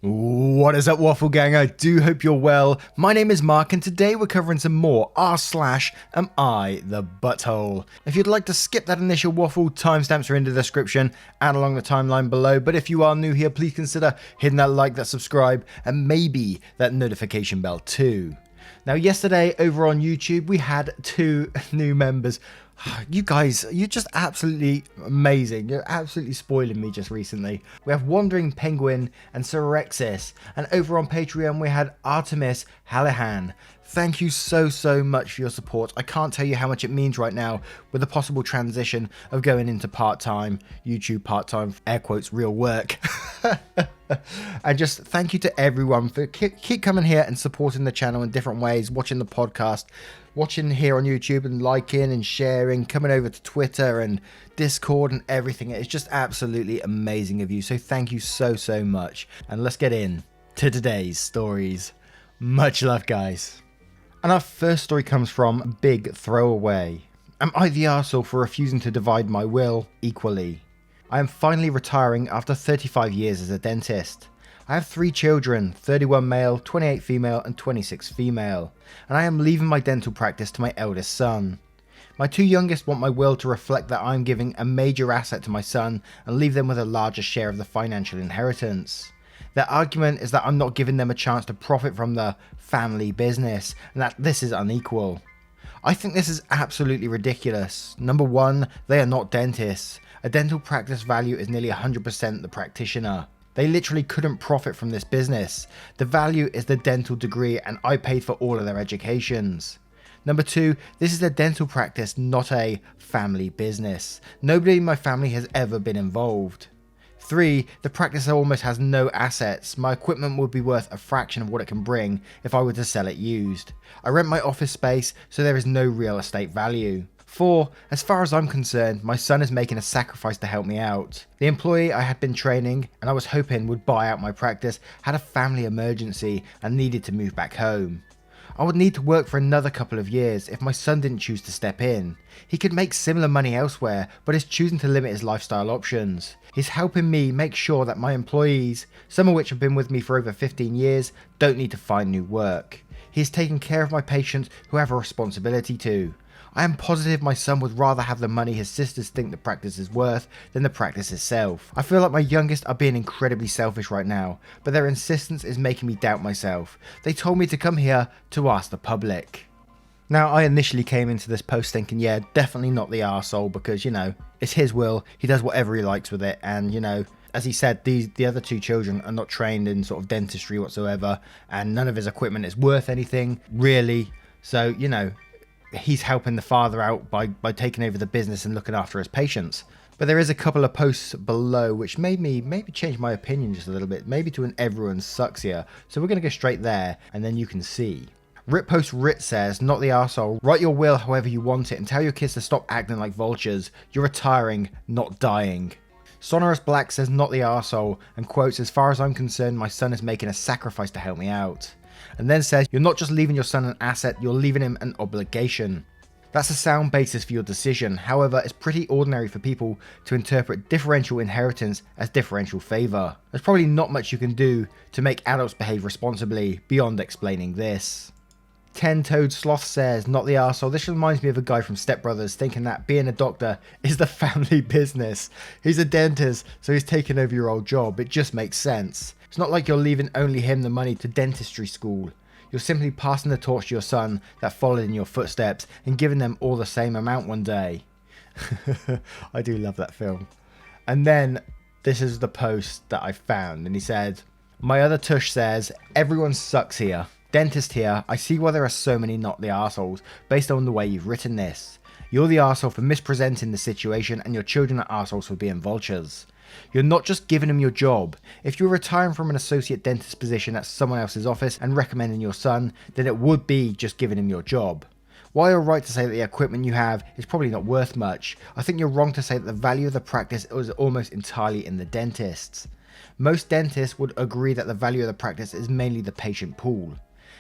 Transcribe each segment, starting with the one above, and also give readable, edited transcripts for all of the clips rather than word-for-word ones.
What is up, Waffle Gang? I do hope you're well. My name is Mark, and today we're covering some more r/am I the butthole. If you'd like to skip that initial waffle, timestamps are in the description and along the timeline below. But if you are new here, please consider hitting that like, that subscribe, and maybe that notification bell too. Now, yesterday over on YouTube, we had 2 new members. You guys, you're just absolutely amazing. You're absolutely spoiling me just recently. We have Wandering Penguin and Sorexis. And over on Patreon, we had Artemis Hallahan. Thank you so much for your support. I can't tell you how much it means right now with the possible transition of going into part-time, YouTube part-time, air quotes, real work. And just thank you to everyone for keep coming here and supporting the channel in different ways, watching the podcast, watching here on YouTube and liking and sharing, coming over to Twitter and Discord and everything. It's just absolutely amazing of you. So thank you so much. And let's get in to today's stories. Much love, guys. And our first story comes from Big Throwaway. Am I the arsehole for refusing to divide my will equally? I am finally retiring after 35 years as a dentist. I have 3 children, 31 male, 28 female and 26 female, and I am leaving my dental practice to my eldest son. My 2 youngest want my will to reflect that I am giving a major asset to my son and leave them with a larger share of the financial inheritance. Their argument is that I'm not giving them a chance to profit from the family business and that this is unequal. I think this is absolutely ridiculous. Number 1, they are not dentists. A dental practice value is nearly 100% the practitioner. They literally couldn't profit from this business. The value is the dental degree and I paid for all of their educations. Number 2, this is a dental practice, not a family business. Nobody in my family has ever been involved. 3, the practice almost has no assets. My equipment would be worth a fraction of what it can bring if I were to sell it used. I rent my office space, so there is no real estate value. 4, as far as I'm concerned, my son is making a sacrifice to help me out. The employee I had been training and I was hoping would buy out my practice had a family emergency and needed to move back home. I would need to work for another couple of years if my son didn't choose to step in. He could make similar money elsewhere, but is choosing to limit his lifestyle options. He's helping me make sure that my employees, some of which have been with me for over 15 years, don't need to find new work. He is taking care of my patients who have a responsibility to. I am positive my son would rather have the money his sisters think the practice is worth than the practice itself. I feel like my youngest are being incredibly selfish right now, but their insistence is making me doubt myself. They told me to come here to ask the public. Now, I initially came into this post thinking, yeah, definitely not the arsehole because, you know, it's his will, he does whatever he likes with it, and, you know, as he said, the other 2 children are not trained in sort of dentistry whatsoever, and none of his equipment is worth anything, really, so, you know, he's helping the father out by taking over the business and looking after his patients. But there is a couple of posts below which made me maybe change my opinion just a little bit, maybe to an everyone sucks here. So we're going to go straight there and then you can see. Ritpost Rit says, not the arsehole, write your will however you want it and tell your kids to stop acting like vultures. You're retiring, not dying. Sonorous Black says, not the arsehole, and quotes, as far as I'm concerned, my son is making a sacrifice to help me out. And then says, you're not just leaving your son an asset, you're leaving him an obligation. That's a sound basis for your decision. However, it's pretty ordinary for people to interpret differential inheritance as differential favour. There's probably not much you can do to make adults behave responsibly beyond explaining this. 10-Toed Sloth says, not the arsehole. This reminds me of a guy from Step Brothers thinking that being a doctor is the family business. He's a dentist, so he's taking over your old job. It just makes sense. It's not like you're leaving only him the money to dentistry school. You're simply passing the torch to your son that followed in your footsteps and giving them all the same amount one day. I do love that film. And then this is the post that I found, and he said, my other tush says, everyone sucks here. Dentist here, I see why there are so many not the arseholes based on the way you've written this. You're the arsehole for mispresenting the situation and your children are arseholes for being vultures. You're not just giving them your job. If you're retiring from an associate dentist position at someone else's office and recommending your son, then it would be just giving him your job. While you're right to say that the equipment you have is probably not worth much, I think you're wrong to say that the value of the practice is almost entirely in the dentists. Most dentists would agree that the value of the practice is mainly the patient pool.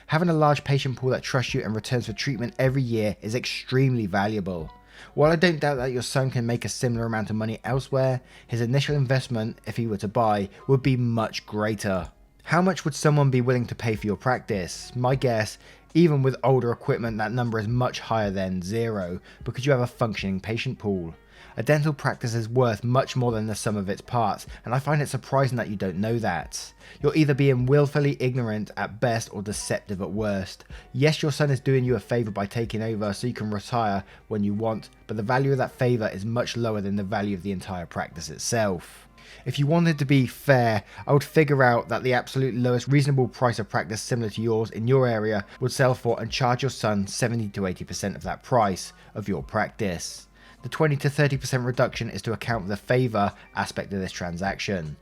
Having a large patient pool that trusts you and returns for treatment every year is extremely valuable. While I don't doubt that your son can make a similar amount of money elsewhere, his initial investment, if he were to buy, would be much greater. How much would someone be willing to pay for your practice? My guess, even with older equipment, that number is much higher than zero, because you have a functioning patient pool. A dental practice is worth much more than the sum of its parts, and I find it surprising that you don't know that. You're either being willfully ignorant at best or deceptive at worst. Yes, your son is doing you a favour by taking over so you can retire when you want, but the value of that favour is much lower than the value of the entire practice itself. If you wanted to be fair, I would figure out that the absolute lowest reasonable price of practice similar to yours in your area would sell for and charge your son 70 to 80% of that price of your practice. The 20 to 30% reduction is to account for the favour aspect of this transaction.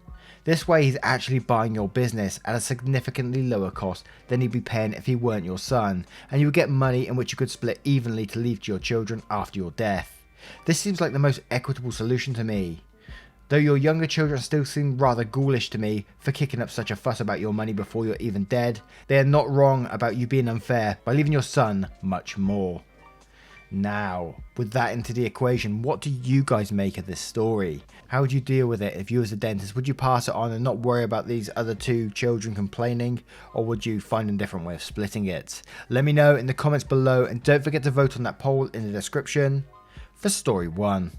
This way he's actually buying your business at a significantly lower cost than he'd be paying if he weren't your son, and you would get money in which you could split evenly to leave to your children after your death. This seems like the most equitable solution to me. Though your younger children still seem rather ghoulish to me for kicking up such a fuss about your money before you're even dead, they are not wrong about you being unfair by leaving your son much more. Now, with that into the equation, what do you guys make of this story? How would you deal with it if you was a dentist? Would you pass it on and not worry about these other two children complaining? Or would you find a different way of splitting it? Let me know in the comments below, and don't forget to vote on that poll in the description for story 1.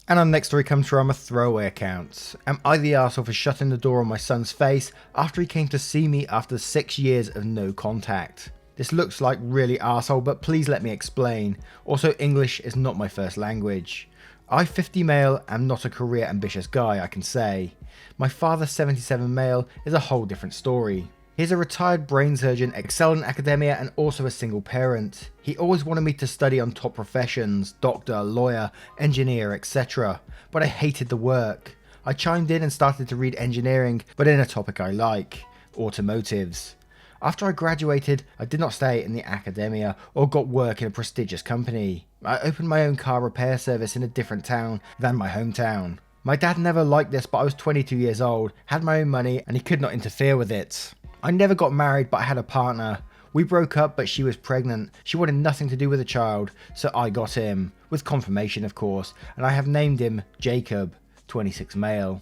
And our next story comes from a throwaway account. Am I the arsehole for shutting the door on my son's face after he came to see me after 6 years of no contact? This looks like really arsehole, but please let me explain. Also, English is not my first language. I, 50 male, am not a career ambitious guy, I can say. My father, 77 male, is a whole different story. He's a retired brain surgeon, excelled in academia, and also a single parent. He always wanted me to study on top professions, doctor, lawyer, engineer, etc. But I hated the work. I chimed in and started to read engineering, but in a topic I like, automotives. After I graduated, I did not stay in the academia or got work in a prestigious company. I opened my own car repair service in a different town than my hometown. My dad never liked this, but I was 22 years old, had my own money, and he could not interfere with it. I never got married, but I had a partner. We broke up, but she was pregnant. She wanted nothing to do with a child, so I got him, with confirmation of course, and I have named him Jacob, 26 male.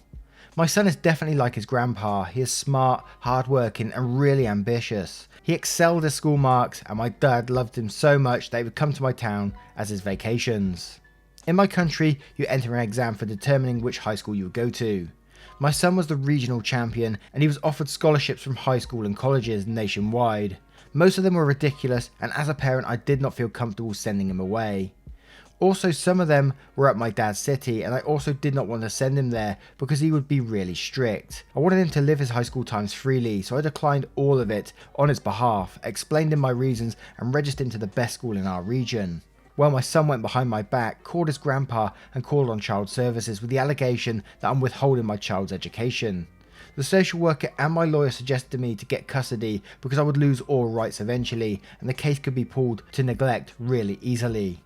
My son is definitely like his grandpa. He is smart, hardworking, and really ambitious. He excelled at school marks, and my dad loved him so much that he would come to my town as his vacations. In my country, you enter an exam for determining which high school you would go to. My son was the regional champion, and he was offered scholarships from high school and colleges nationwide. Most of them were ridiculous, and as a parent I did not feel comfortable sending him away. Also, some of them were at my dad's city, and I also did not want to send him there because he would be really strict. I wanted him to live his high school times freely, so I declined all of it on his behalf, explained him my reasons, and registered him to the best school in our region. Well, my son went behind my back, called his grandpa, and called on child services with the allegation that I'm withholding my child's education. The social worker and my lawyer suggested to me to get custody because I would lose all rights eventually, and the case could be pulled to neglect really easily.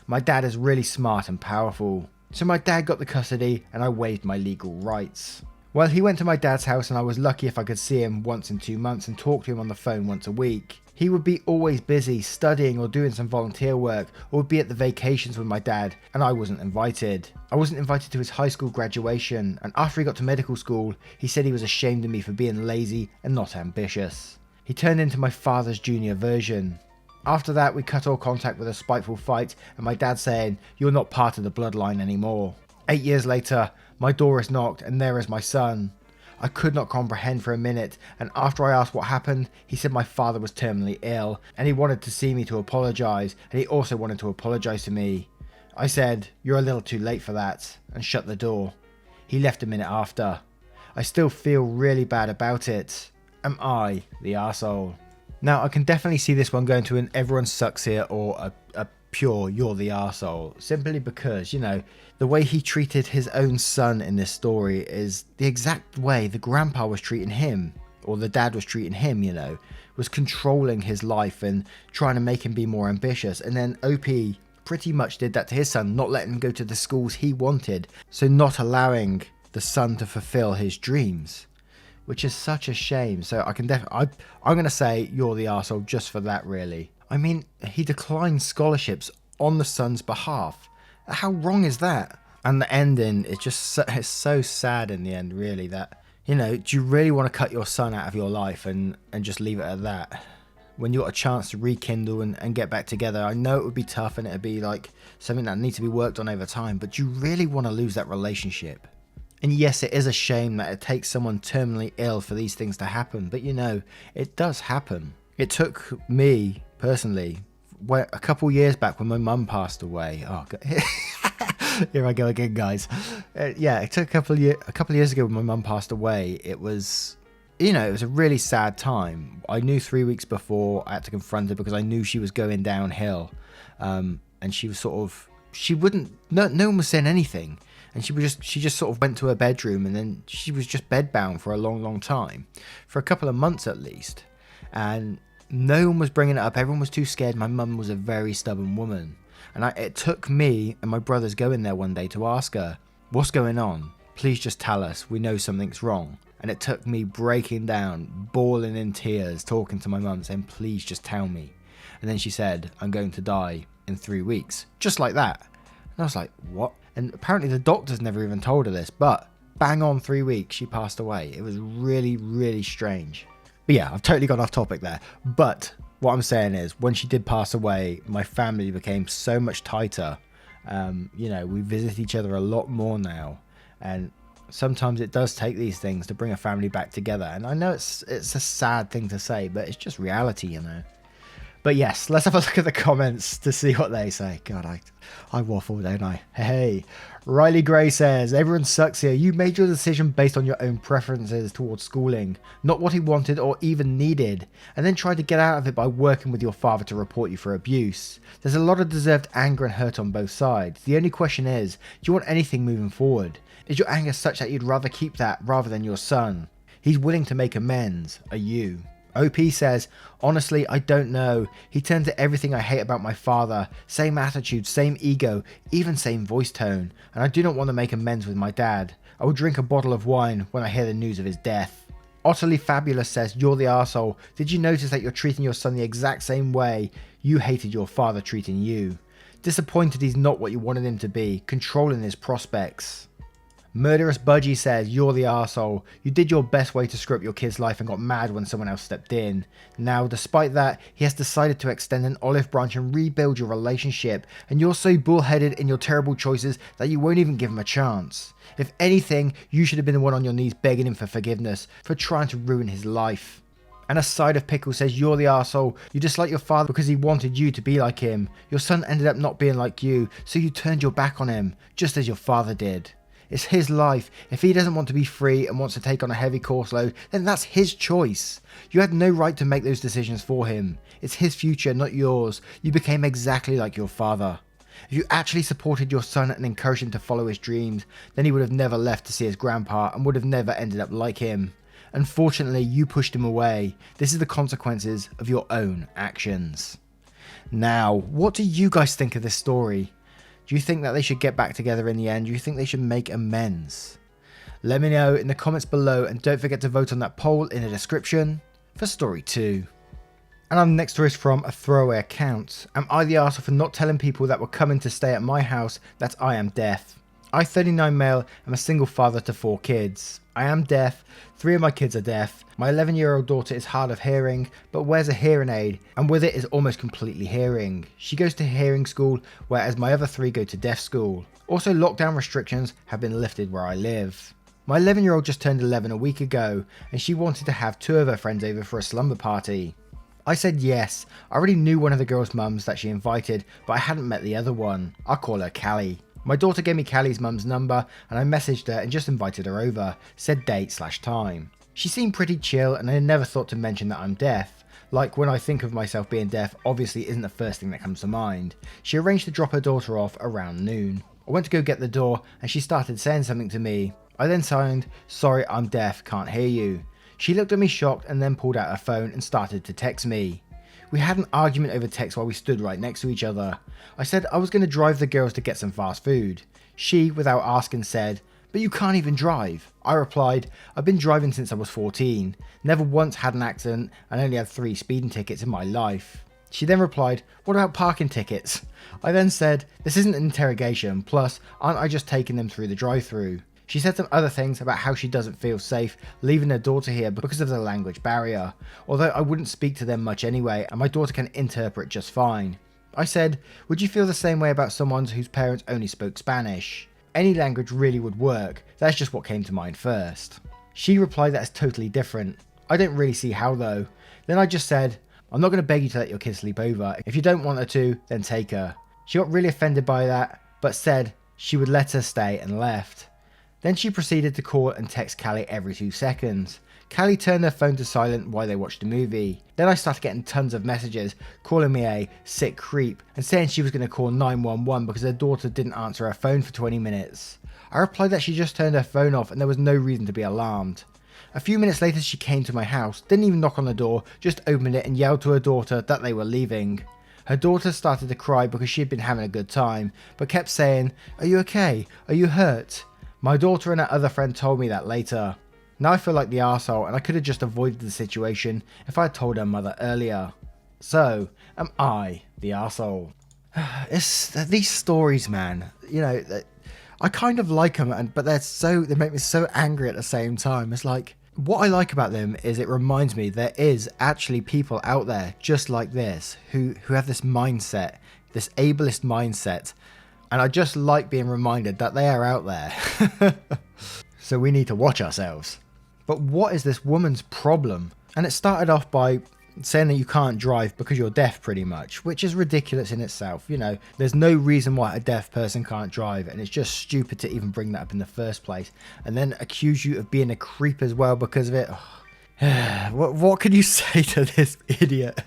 My dad is really smart and powerful. So my dad got the custody and I waived my legal rights. Well, he went to my dad's house and I was lucky if I could see him once in 2 months and talk to him on the phone once a week. He would be always busy studying or doing some volunteer work, or would be at the vacations with my dad, and I wasn't invited. I wasn't invited to his high school graduation, and after he got to medical school, he said he was ashamed of me for being lazy and not ambitious. He turned into my father's junior version. After that, we cut all contact with a spiteful fight, and my dad saying, "You're not part of the bloodline anymore." 8 years later, my door is knocked and there is my son. I could not comprehend for a minute, and after I asked what happened, he said my father was terminally ill, and he wanted to see me to apologise, and he also wanted to apologise to me. I said, "You're a little too late for that," and shut the door. He left a minute after. I still feel really bad about it. Am I the arsehole? Now, I can definitely see this one going to an everyone sucks here or a pure you're the arsehole, simply because, you know, the way he treated his own son in this story is the exact way the grandpa was treating him, or the dad was treating him, you know, was controlling his life and trying to make him be more ambitious. And then OP pretty much did that to his son, not letting him go to the schools he wanted, so not allowing the son to fulfill his dreams. Which is such a shame. So I can definitely, I'm going to say you're the arsehole just for that, really. I mean, he declined scholarships on the son's behalf. How wrong is that? And the ending is just it's so sad in the end, really, that You know, do you really want to cut your son out of your life and just leave it at that? When you got a chance to rekindle and get back together, I know it would be tough and it'd be like something that needs to be worked on over time, but do you really want to lose that relationship? And yes, it is a shame that it takes someone terminally ill for these things to happen, but you know, it does happen. It took me, personally, a couple years back when my mum passed away. Oh, God. Here I go again, guys. Yeah, it took a couple of years ago when my mum passed away. It was, you know, it was a really sad time. I knew 3 weeks before I had to confront her because I knew she was going downhill. And she was sort of, no one was saying anything. And she just sort of went to her bedroom, and then she was just bedbound for a long, long time, for a couple of months at least. And no one was bringing it up. Everyone was too scared. My mum was a very stubborn woman. And it took me and my brothers going there one day to ask her, what's going on? Please just tell us. We know something's wrong. And it took me breaking down, bawling in tears, talking to my mum, saying, please just tell me. And then she said, I'm going to die in 3 weeks. Just like that. And I was like, what? And apparently the doctors never even told her this, but bang on 3 weeks, she passed away. It was really, really strange. But yeah, I've totally gone off topic there. But what I'm saying is, when she did pass away, my family became so much tighter. You know, we visit each other a lot more now. And sometimes it does take these things to bring a family back together. And I know it's a sad thing to say, but it's just reality, you know. But yes, let's have a look at the comments to see what they say. God, I waffle, don't I? Hey, Riley Gray says, everyone sucks here. You made your decision based on your own preferences towards schooling, not what he wanted or even needed, and then tried to get out of it by working with your father to report you for abuse. There's a lot of deserved anger and hurt on both sides. The only question is, do you want anything moving forward? Is your anger such that you'd rather keep that rather than your son? He's willing to make amends. Are you? OP says, honestly, I don't know. He turned to everything I hate about my father. Same attitude, same ego, even same voice tone. And I do not want to make amends with my dad. I will drink a bottle of wine when I hear the news of his death. Utterly Fabulous says, you're the arsehole. Did you notice that you're treating your son the exact same way you hated your father treating you? Disappointed he's not what you wanted him to be, controlling his prospects. Murderous Budgie says, you're the arsehole. You did your best way to screw up your kid's life and got mad when someone else stepped in. Now, despite that, he has decided to extend an olive branch and rebuild your relationship, and you're so bullheaded in your terrible choices that you won't even give him a chance. If anything, you should have been the one on your knees begging him for forgiveness for trying to ruin his life. And a side of Pickle says, you're the arsehole. You dislike your father because he wanted you to be like him. Your son ended up not being like you, so you turned your back on him, just as your father did. It's his life. If he doesn't want to be free and wants to take on a heavy course load, then that's his choice. You had no right to make those decisions for him. It's his future, not yours. You became exactly like your father. If you actually supported your son and encouraged him to follow his dreams, then he would have never left to see his grandpa and would have never ended up like him. Unfortunately, you pushed him away. This is the consequences of your own actions. Now, what do you guys think of this story? Do you think that they should get back together in the end? Do you think they should make amends? Let me know in the comments below, and don't forget to vote on that poll in the description for story 2. And our next story is from a throwaway account. Am I the arsehole for not telling people that were coming to stay at my house that I am deaf? I, 39 male, am a single father to 4 kids. I am deaf, 3 of my kids are deaf, my 11-year-old daughter is hard of hearing, but wears a hearing aid, and with it is almost completely hearing. She goes to hearing school, whereas my other 3 go to deaf school. Also, lockdown restrictions have been lifted where I live. My 11-year-old just turned 11 a week ago, and she wanted to have 2 of her friends over for a slumber party. I said yes. I already knew one of the girls' mums that she invited, but I hadn't met the other one. I'll call her Callie. My daughter gave me Callie's mum's number, and I messaged her and just invited her over, said date/time. She seemed pretty chill, and I never thought to mention that I'm deaf. Like, when I think of myself being deaf, obviously isn't the first thing that comes to mind. She arranged to drop her daughter off around noon. I went to go get the door, and she started saying something to me. I then signed, sorry, I'm deaf, can't hear you. She looked at me shocked and then pulled out her phone and started to text me. We had an argument over text while we stood right next to each other. I said I was going to drive the girls to get some fast food. She, without asking, said, but you can't even drive. I replied, I've been driving since I was 14, never once had an accident and only had 3 speeding tickets in my life. She then replied, what about parking tickets? I then said, this isn't an interrogation, plus aren't I just taking them through the drive-thru? She said some other things about how she doesn't feel safe leaving her daughter here because of the language barrier, although I wouldn't speak to them much anyway and my daughter can interpret just fine. I said, would you feel the same way about someone whose parents only spoke Spanish? Any language really would work, that's just what came to mind first. She replied that it's totally different. I don't really see how though. Then I just said, I'm not going to beg you to let your kid sleep over. If you don't want her to, then take her. She got really offended by that, but said she would let her stay and left. Then she proceeded to call and text Callie every 2 seconds. Callie turned her phone to silent while they watched a movie. Then I started getting tons of messages calling me a sick creep and saying she was going to call 911 because her daughter didn't answer her phone for 20 minutes. I replied that she just turned her phone off and there was no reason to be alarmed. A few minutes later she came to my house, didn't even knock on the door, just opened it and yelled to her daughter that they were leaving. Her daughter started to cry because she had been having a good time, but kept saying, "Are you okay? Are you hurt?" My daughter and her other friend told me that later. Now I feel like the arsehole and I could have just avoided the situation if I had told her mother earlier. So, am I the arsehole? It's these stories, man. You know, I kind of like them, but they make me so angry at the same time. It's like, what I like about them is it reminds me there is actually people out there just like this who have this mindset, this ableist mindset, and I just like being reminded that they are out there. So we need to watch ourselves. But what is this woman's problem? And it started off by saying that you can't drive because you're deaf pretty much, which is ridiculous in itself. You know, there's no reason why a deaf person can't drive, and it's just stupid to even bring that up in the first place. And then accuse you of being a creep as well because of it. What can you say to this idiot?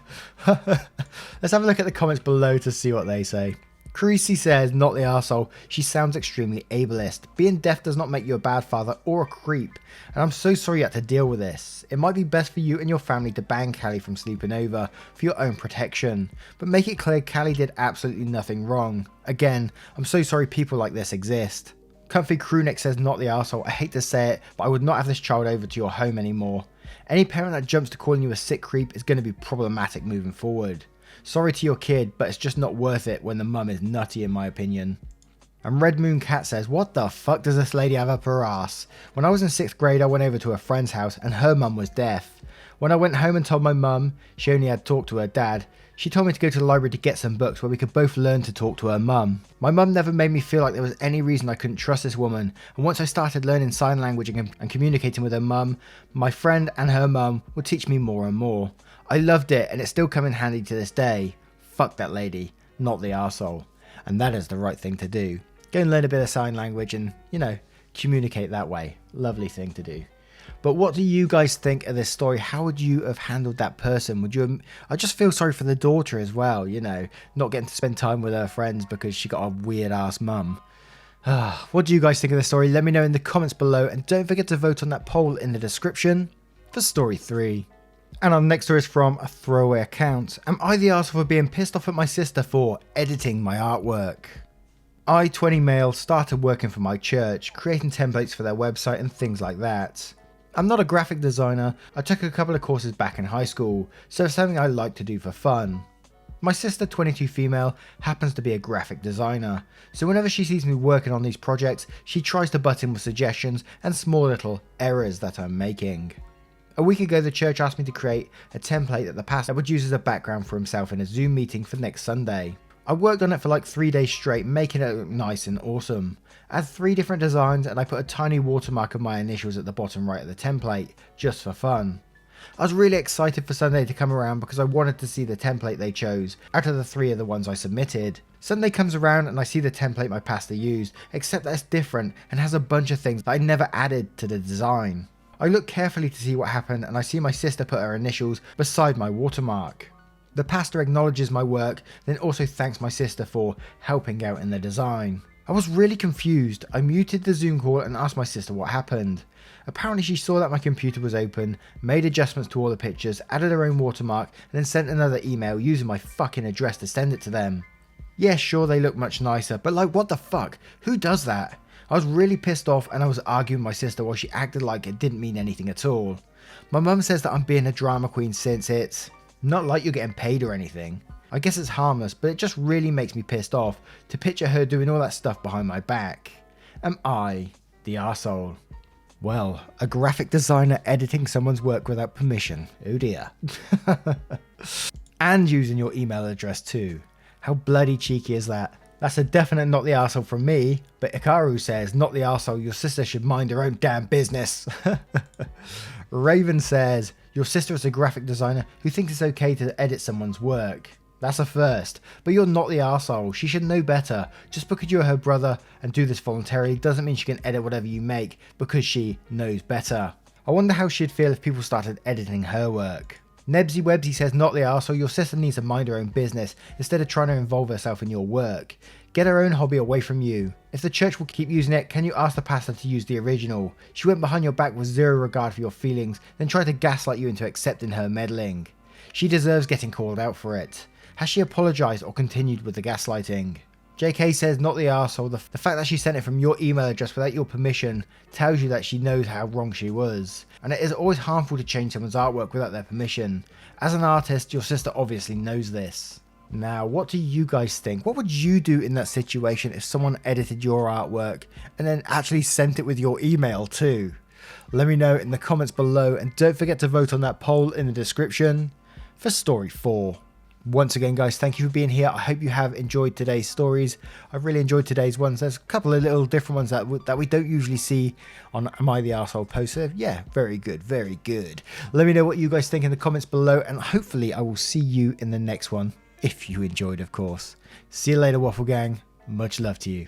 Let's have a look at the comments below to see what they say. Creasy says, not the arsehole, she sounds extremely ableist. Being deaf does not make you a bad father or a creep, and I'm so sorry you had to deal with this. It might be best for you and your family to ban Callie from sleeping over for your own protection, but make it clear Callie did absolutely nothing wrong. Again, I'm so sorry people like this exist. Comfy Crewneck says, not the arsehole, I hate to say it, but I would not have this child over to your home anymore. Any parent that jumps to calling you a sick creep is going to be problematic moving forward. Sorry to your kid, but it's just not worth it when the mum is nutty in my opinion. And Red Moon Cat says, what the fuck does this lady have up her ass? When I was in 6th grade I went over to a friend's house and her mum was deaf. When I went home and told my mum she only had talked to her dad, she told me to go to the library to get some books where we could both learn to talk to her mum. My mum never made me feel like there was any reason I couldn't trust this woman, and once I started learning sign language and communicating with her mum, my friend and her mum would teach me more and more. I loved it and it's still come in handy to this day. Fuck that lady, not the arsehole. And that is the right thing to do. Go and learn a bit of sign language and, you know, communicate that way. Lovely thing to do. But what do you guys think of this story? How would you have handled that person? Would you? I just feel sorry for the daughter as well, you know, not getting to spend time with her friends because she got a weird ass mum. What do you guys think of this story? Let me know in the comments below and don't forget to vote on that poll in the description for story 3. And our next story is from a throwaway account. Am I the arsehole for being pissed off at my sister for editing my artwork? I, 20 male, started working for my church, creating templates for their website and things like that. I'm not a graphic designer, I took a couple of courses back in high school, so it's something I like to do for fun. My sister, 22 female, happens to be a graphic designer, so whenever she sees me working on these projects, she tries to butt in with suggestions and small little errors that I'm making. A week ago the church asked me to create a template that the pastor would use as a background for himself in a Zoom meeting for next Sunday. I worked on it for like 3 days straight, making it look nice and awesome. I had 3 different designs and I put a tiny watermark of my initials at the bottom right of the template, just for fun. I was really excited for Sunday to come around because I wanted to see the template they chose, out of the 3 of the ones I submitted. Sunday comes around and I see the template my pastor used, except that it's different and has a bunch of things that I never added to the design. I look carefully to see what happened and I see my sister put her initials beside my watermark. The pastor acknowledges my work, then also thanks my sister for helping out in the design. I was really confused. I muted the Zoom call and asked my sister what happened. Apparently she saw that my computer was open, made adjustments to all the pictures, added her own watermark, and then sent another email using my fucking address to send it to them. Yeah, sure they look much nicer, but like what the fuck? Who does that? I was really pissed off and I was arguing with my sister while she acted like it didn't mean anything at all. My mum says that I'm being a drama queen since it's not like you're getting paid or anything. I guess it's harmless, but it just really makes me pissed off to picture her doing all that stuff behind my back. Am I The arsehole. Well, a graphic designer editing someone's work without permission. Oh dear. And using your email address too. How bloody cheeky is that? That's a definite not the arsehole from me, but Ikaru says, not the arsehole, your sister should mind her own damn business. Raven says, your sister is a graphic designer who thinks it's okay to edit someone's work. That's a first, but you're not the arsehole. She should know better. Just because you're her brother and do this voluntarily doesn't mean she can edit whatever you make, because she knows better. I wonder how she'd feel if people started editing her work. Nebsy Websy says, not the arsehole, your sister needs to mind her own business instead of trying to involve herself in your work. Get her own hobby away from you. If the church will keep using it, can you ask the pastor to use the original? She went behind your back with zero regard for your feelings, then tried to gaslight you into accepting her meddling. She deserves getting called out for it. Has she apologised or continued with the gaslighting? JK says, not the arsehole, the fact that she sent it from your email address without your permission tells you that she knows how wrong she was. And it is always harmful to change someone's artwork without their permission. As an artist, your sister obviously knows this. Now, what do you guys think? What would you do in that situation if someone edited your artwork and then actually sent it with your email too? Let me know in the comments below, and don't forget to vote on that poll in the description for story 4. Once again, guys, thank you for being here. I hope you have enjoyed today's stories. I've really enjoyed today's ones. There's a couple of little different ones that we don't usually see on Am I the Arsehole post. So yeah, very good, very good. Let me know what you guys think in the comments below, and hopefully I will see you in the next one, if you enjoyed, of course. See you later, Waffle Gang. Much love to you.